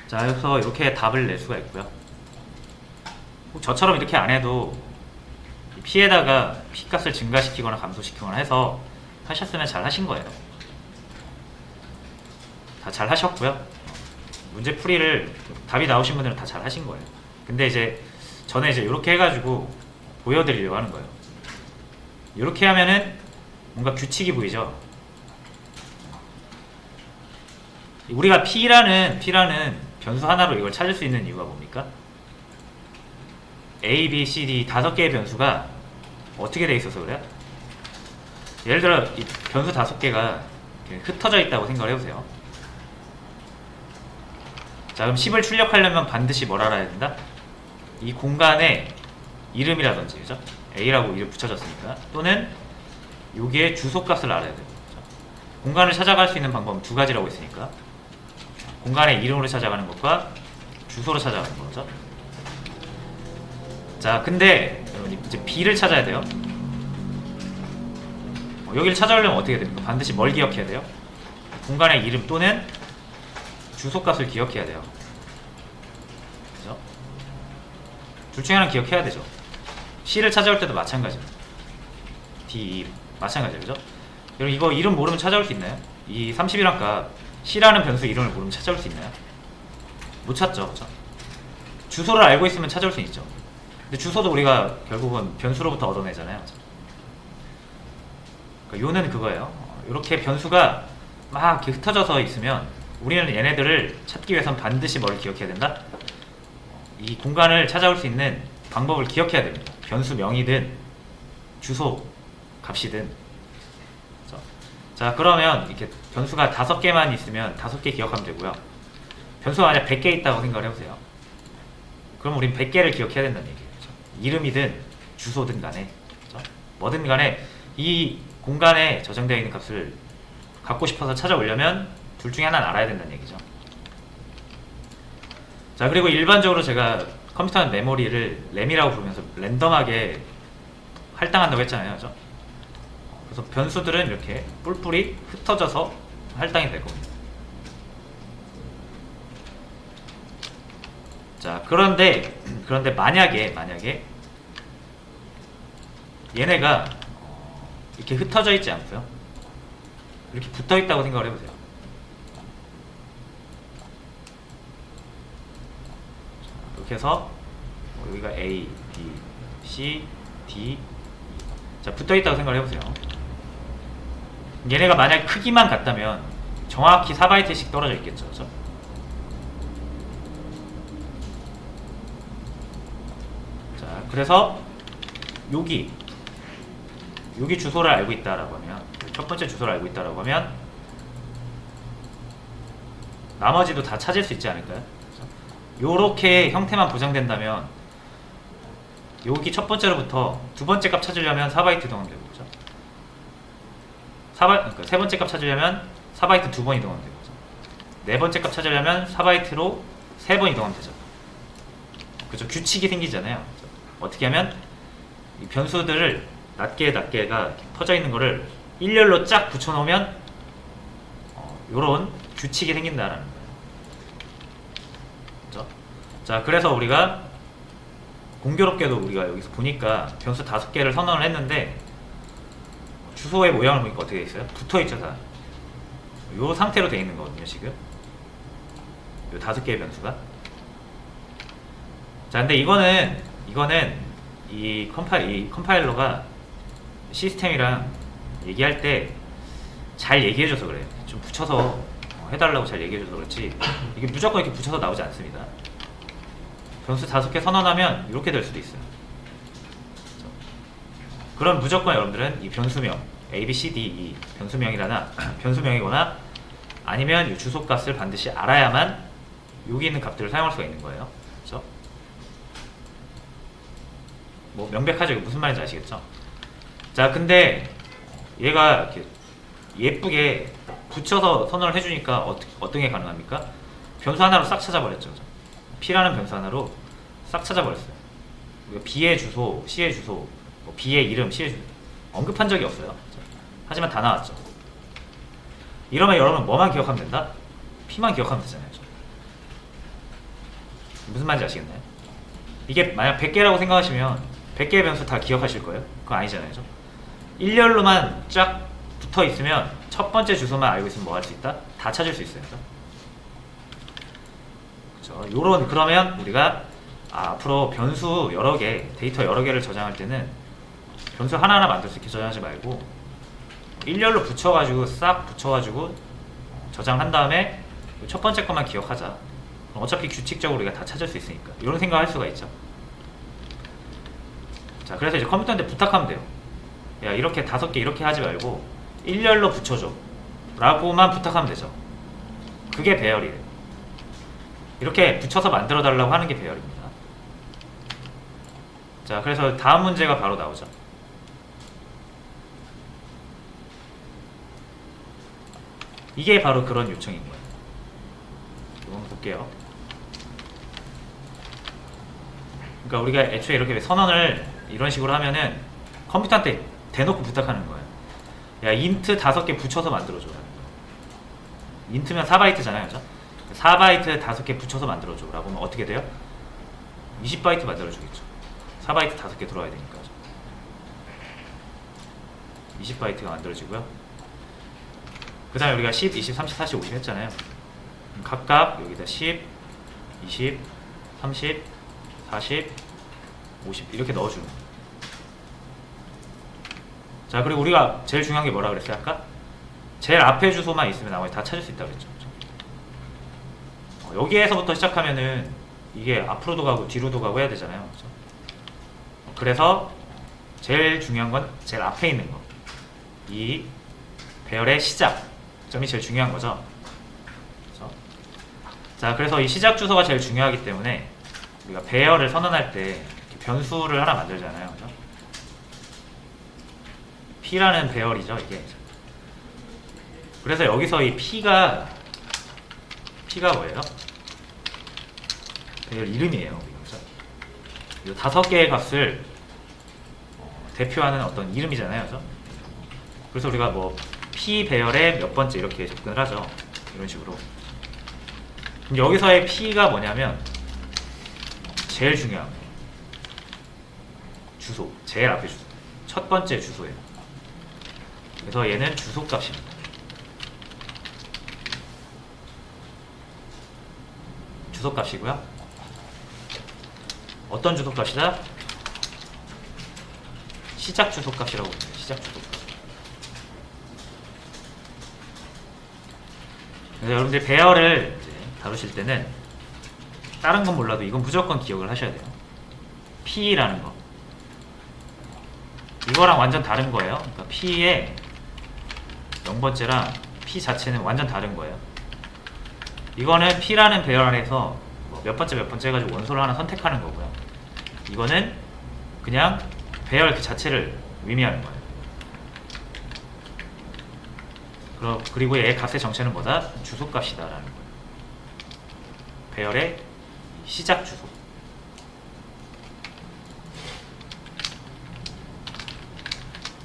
자, 그래서 이렇게 답을 낼 수가 있고요. 꼭 저처럼 이렇게 안 해도 P에다가 P값을 증가시키거나 감소시키거나 해서 하셨으면 잘 하신 거예요. 다 잘 하셨고요. 문제 풀이를 답이 나오신 분들은 다 잘 하신 거예요. 근데 이제 저는 이제 이렇게 해가지고 보여드리려고 하는 거예요. 이렇게 하면은 뭔가 규칙이 보이죠. 우리가 P라는 변수 하나로 이걸 찾을 수 있는 이유가 뭡니까? A, B, C, D 5개의 변수가 어떻게 돼 있어서 그래요? 예를 들어 이 변수 5개가 흩어져 있다고 생각을 해보세요. 자, 그럼 10을 출력하려면 반드시 뭘 알아야 된다? 이 공간에 이름이라든지, 그죠? A라고 이름 붙여졌으니까, 또는 여기에 주소값을 알아야 돼요. 그죠? 공간을 찾아갈 수 있는 방법은 2가지라고 했으니까, 공간의 이름으로 찾아가는 것과 주소로 찾아가는 거죠. 자, 근데 이제 B를 찾아야 돼요. 여기를 찾아오려면 어떻게 됩니까? 반드시 뭘 기억해야 돼요? 공간의 이름 또는 주소값을 기억해야 돼요. 그죠? 둘 중에 하나는 기억해야 되죠. C를 찾아올 때도 마찬가지입니다. D, 마찬가지예요. 그죠? 여러분 이거 이름 모르면 찾아올 수 있나요? 이 30이란 값 C라는 변수 이름을 모르면 찾아올 수 있나요? 못 찾죠. 그죠? 주소를 알고 있으면 찾아올 수 있죠. 근데 주소도 우리가 결국은 변수로부터 얻어내잖아요. 그러니까 요는 그거예요. 이렇게 변수가 막 이렇게 흩어져서 있으면 우리는 얘네들을 찾기 위해선 반드시 뭘 기억해야 된다? 이 공간을 찾아올 수 있는 방법을 기억해야 됩니다. 변수명이든 주소 값이든. 그렇죠? 자, 그러면 이렇게 변수가 5개만 있으면 5개 기억하면 되고요. 변수가 만약 100개 있다고 생각을 해보세요. 그럼 우린 100개를 기억해야 된다는 얘기예요. 그렇죠? 이름이든 주소든 간에, 그렇죠? 뭐든 간에 이 공간에 저장되어 있는 값을 갖고 싶어서 찾아오려면 둘 중에 하나는 알아야 된다는 얘기죠. 자, 그리고 일반적으로 제가 컴퓨터는 메모리를 램이라고 부르면서 랜덤하게 할당한다고 했잖아요. 그죠? 그래서 변수들은 이렇게 뿔뿔이 흩어져서 할당이 될 겁니다. 자, 그런데 만약에 얘네가 이렇게 흩어져 있지 않고요. 이렇게 붙어 있다고 생각을 해보세요. 이렇게 해서 여기가 A, B, C, D, E. 자, 붙어 있다고 생각을 해보세요. 얘네가 만약 크기만 같다면 정확히 4바이트씩 떨어져 있겠죠. 그렇죠? 자, 그래서 여기 주소를 알고 있다라고 하면, 첫 번째 주소를 알고 있다라고 하면 나머지도 다 찾을 수 있지 않을까요? 요렇게 형태만 보장된다면 여기 첫 번째로부터 두 번째 값 찾으려면 4바이트 이동하면 되고, 그죠? 그러니까 세 번째 값 찾으려면 4바이트 2번 이동하면 되고, 그죠? 네 번째 값 찾으려면 4바이트로 3번 이동하면 되죠. 그죠? 규칙이 생기잖아요. 그죠? 어떻게 하면 이 변수들을 낱개가 퍼져 있는 거를 일렬로 쫙 붙여놓으면 요런 규칙이 생긴다라는 거예요. 그죠? 자, 그래서 우리가 공교롭게도 우리가 여기서 보니까 변수 5개를 선언을 했는데 주소의 모양을 보니까 어떻게 돼 있어요? 붙어 있죠, 다. 요 상태로 돼 있는 거거든요, 지금. 요 5개의 변수가. 자, 근데 이거는 이 컴파일러가 시스템이랑 얘기할 때 잘 얘기해줘서 그래요. 좀 붙여서 해달라고 잘 얘기해줘서 그렇지 이게 무조건 이렇게 붙여서 나오지 않습니다. 변수 5개 선언하면 이렇게 될 수도 있어요. 그럼 무조건 여러분들은 이 변수명 A, B, C, D, E 변수명이거나 아니면 이 주소값을 반드시 알아야만 여기 있는 값들을 사용할 수가 있는 거예요. 그렇죠? 뭐 명백하죠. 무슨 말인지 아시겠죠? 자, 근데 얘가 이렇게 예쁘게 붙여서 선언을 해주니까 어떤 게 가능합니까? 변수 하나로 싹 찾아버렸죠. P라는 변수 하나로 싹 찾아버렸어요. B의 주소, C의 주소, B의 이름, C의 주소 언급한 적이 없어요. 하지만 다 나왔죠. 이러면 여러분 뭐만 기억하면 된다? P만 기억하면 되잖아요. 무슨 말인지 아시겠나요? 이게 만약 100개라고 생각하시면 100개의 변수 다 기억하실 거예요? 그건 아니잖아요. 그죠? 일렬로만 쫙 붙어 있으면 첫 번째 주소만 알고 있으면 뭐 할 수 있다? 다 찾을 수 있어요. 그죠? 요런, 그러면 우리가 앞으로 변수 여러 개, 데이터 여러 개를 저장할 때는 변수 하나하나 만들어서 이렇게 저장하지 말고 일렬로 붙여가지고 싹 붙여가지고 저장한 다음에 첫 번째 것만 기억하자. 어차피 규칙적으로 우리가 다 찾을 수 있으니까 이런 생각할 수가 있죠. 자, 그래서 이제 컴퓨터한테 부탁하면 돼요. 야, 이렇게 5개 이렇게 하지 말고 일렬로 붙여줘 라고만 부탁하면 되죠. 그게 배열이에요. 이렇게 붙여서 만들어 달라고 하는 게 배열입니다. 자, 그래서 다음 문제가 바로 나오죠. 이게 바로 그런 요청인 거예요. 한번 볼게요. 그러니까 우리가 애초에 이렇게 선언을 이런 식으로 하면은 컴퓨터한테 대놓고 부탁하는 거예요. 야, 인트 5개 붙여서 만들어줘. 인트면 4바이트잖아요. 그죠? 4바이트 5개 붙여서 만들어줘 라고 하면 어떻게 돼요? 20바이트 만들어주겠죠. 4바이트 5개 들어와야 되니까. 20바이트가 만들어지고요. 그 다음에 우리가 10, 20, 30, 40, 50 했잖아요. 각각 여기다 10, 20, 30, 40, 50 이렇게 넣어주는 거예요. 자, 그리고 우리가 제일 중요한 게 뭐라 그랬어요 아까? 제일 앞에 주소만 있으면 나머지 다 찾을 수 있다고 그랬죠. 여기에서부터 시작하면은 이게 앞으로도 가고 뒤로도 가고 해야 되잖아요. 그렇죠? 그래서 제일 중요한 건 제일 앞에 있는 거. 이 배열의 시작점이 제일 중요한 거죠. 그렇죠? 자, 그래서 이 시작 주소가 제일 중요하기 때문에 우리가 배열을 선언할 때 이렇게 변수를 하나 만들잖아요. 그렇죠? P라는 배열이죠, 이게. 그래서 여기서 이 P가 뭐예요? 배열 이름이에요. 그렇죠? 이 5개의 값을 대표하는 어떤 이름이잖아요. 그렇죠? 그래서 우리가 뭐 P 배열의 몇 번째 이렇게 접근을 하죠. 이런 식으로. 그럼 여기서의 P가 뭐냐면 제일 중요한 거예요. 주소. 제일 앞에 주소. 첫 번째 주소예요. 그래서 얘는 주소값입니다. 주소값이고요. 어떤 주소값이다? 시작 주소값이라고 합니다. 시작 주소값. 그래서 여러분들 배열을 이제 다루실 때는 다른 건 몰라도 이건 무조건 기억을 하셔야 돼요. P라는 거. 이거랑 완전 다른 거예요. 그러니까 P의 0번째랑 P 자체는 완전 다른 거예요. 이거는 P라는 배열 안에서 몇 번째 해가지고 원소를 하나 선택하는 거고요. 이거는 그냥 배열 그 자체를 의미하는 거예요. 그리고 얘 값의 정체는 뭐다? 주소값이다라는 거예요. 배열의 시작 주소.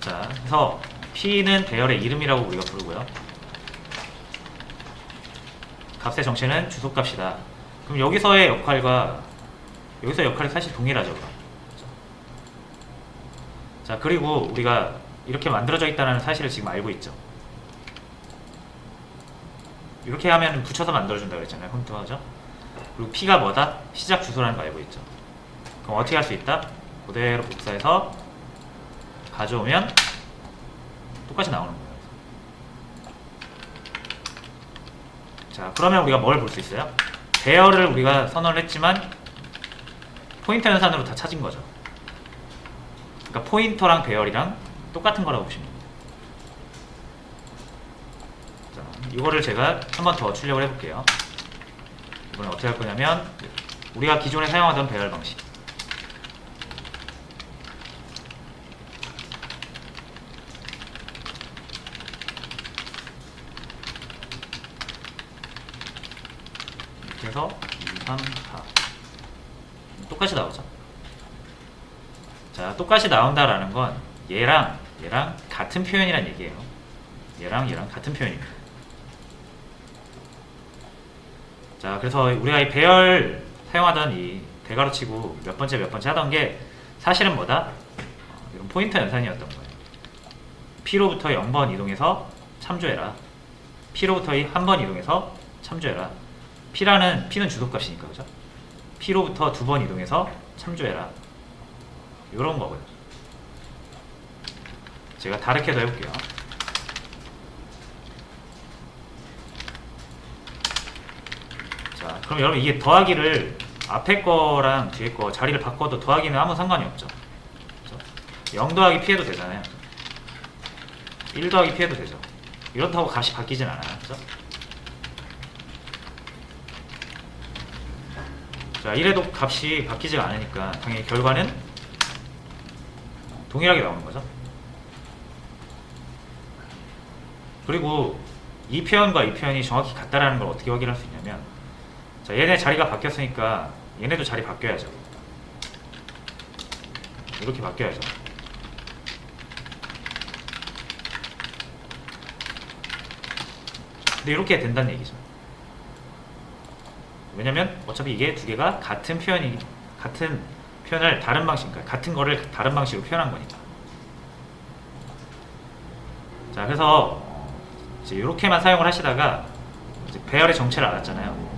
자, 그래서 P는 배열의 이름이라고 우리가 부르고요. 값의 정체는 주소값이다. 그럼 여기서의 역할이 사실 동일하죠. 그럼. 자, 그리고 우리가 이렇게 만들어져 있다는 사실을 지금 알고 있죠. 이렇게 하면 붙여서 만들어준다고 그랬잖아요. 컴퓨터죠. 그리고 P가 뭐다? 시작 주소라는 거 알고 있죠. 그럼 어떻게 할 수 있다? 그대로 복사해서 가져오면 똑같이 나오는 거예요. 자, 그러면 우리가 뭘 볼 수 있어요? 배열을 우리가 선언을 했지만 포인터 연산으로 다 찾은 거죠. 그러니까 포인터랑 배열이랑 똑같은 거라고 보시면 됩니다. 자, 이거를 제가 한 번 더 출력을 해볼게요. 이번엔 어떻게 할 거냐면 우리가 기존에 사용하던 배열 방식. 이렇게 해서 2, 3, 4 똑같이 나오죠. 자, 똑같이 나온다라는 건 얘랑 같은 표현이란 얘기예요. 얘랑 같은 표현입니다. 자, 그래서 우리가 이 배열 사용하던 이 대가로 치고 몇 번째 하던 게 사실은 뭐다? 이런 포인터 연산이었던 거예요. P로부터 0번 이동해서 참조해라. P로부터 1번 이동해서 참조해라. P는 주소값이니까, 그죠? P로부터 2번 이동해서 참조해라. 이런 거고요. 제가 다르게도 해볼게요. 자, 그럼 여러분 이게 더하기를 앞에 거랑 뒤에 거 자리를 바꿔도 더하기는 아무 상관이 없죠. 그렇죠? 0 더하기 P 해도 되잖아요. 1 더하기 P 해도 되죠. 이렇다고 값이 바뀌진 않아요. 그렇죠? 자, 이래도 값이 바뀌지가 않으니까 당연히 결과는 동일하게 나오는 거죠. 그리고 이 표현과 이 표현이 정확히 같다라는 걸 어떻게 확인할 수 있냐면, 자, 얘네 자리가 바뀌었으니까 얘네도 자리 바뀌어야죠. 이렇게 바뀌어야죠. 근데 이렇게 된다는 얘기죠. 왜냐면 어차피 이게 두 개가 같은 표현을 다른 방식, 그러니까 같은 거를 다른 방식으로 표현한 거니까. 자, 그래서 이제 이렇게만 사용을 하시다가 이제 배열의 정체를 알았잖아요.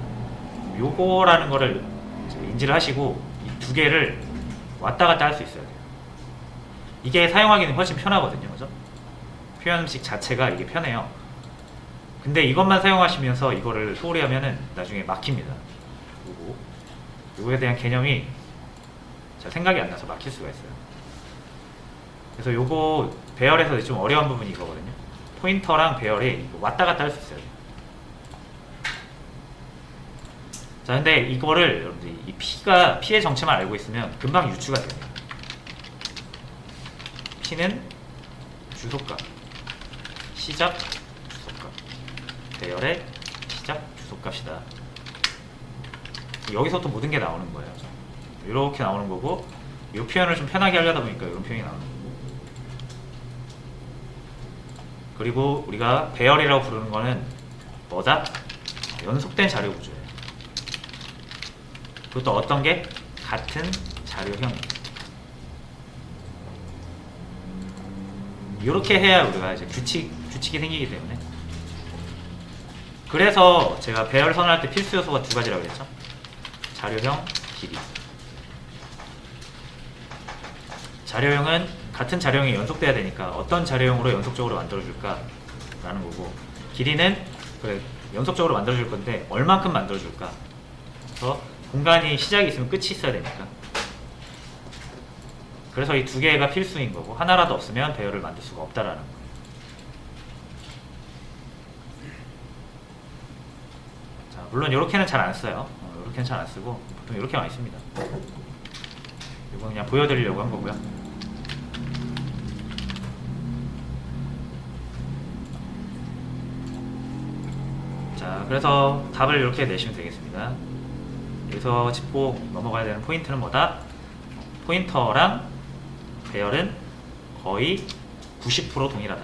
요거라는 거를 이제 인지를 하시고 이 두 개를 왔다 갔다 할 수 있어야 돼요. 이게 사용하기는 훨씬 편하거든요, 그죠? 표현식 자체가 이게 편해요. 근데 이것만 사용하시면서 이거를 소홀히 하면은 나중에 막힙니다. 요거에 대한 개념이 잘 생각이 안 나서 막힐 수가 있어요. 그래서 요거 배열에서 좀 어려운 부분이 이거거든요. 포인터랑 배열이 왔다 갔다 할 수 있어요. 자, 근데 이거를 여러분들이 이 P의 정체만 알고 있으면 금방 유추가 됩니다. P는 주소값, 시작 주소값, 배열의 시작 주소값이다. 여기서 또 모든 게 나오는 거예요. 이렇게 나오는 거고, 이 표현을 좀 편하게 하려다 보니까 이런 표현이 나오는 거고, 그리고 우리가 배열이라고 부르는 거는 뭐다? 연속된 자료 구조예요. 그것도 어떤 게? 같은 자료형. 이렇게 해야 우리가 이제 규칙이 생기기 때문에. 그래서 제가 배열 선언할 때 필수 요소가 두 가지라고 그랬죠. 자료형, 길이. 자료형은 같은 자료형이 연속돼야 되니까 어떤 자료형으로 연속적으로 만들어줄까 라는 거고, 길이는 그래 연속적으로 만들어줄 건데 얼만큼 만들어줄까. 그래서 공간이 시작이 있으면 끝이 있어야 되니까. 그래서 이 두 개가 필수인 거고, 하나라도 없으면 배열을 만들 수가 없다라는 거예요. 자, 물론 이렇게는 잘 안 써요. 이렇게는 잘 안 쓰고 보통 이렇게 많이 씁니다. 이건 그냥 보여드리려고 한 거고요. 자, 그래서 답을 이렇게 내시면 되겠습니다. 여기서 짚고 넘어가야 되는 포인트는 뭐다? 포인터랑 배열은 거의 90% 동일하다.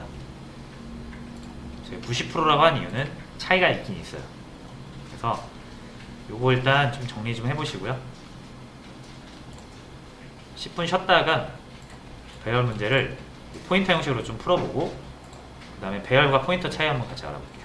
90%라고 한 이유는 차이가 있긴 있어요. 그래서 요거 일단 좀 정리 좀 해보시고요. 10분 쉬었다가 배열 문제를 포인터 형식으로 좀 풀어보고, 그 다음에 배열과 포인터 차이 한번 같이 알아볼게요.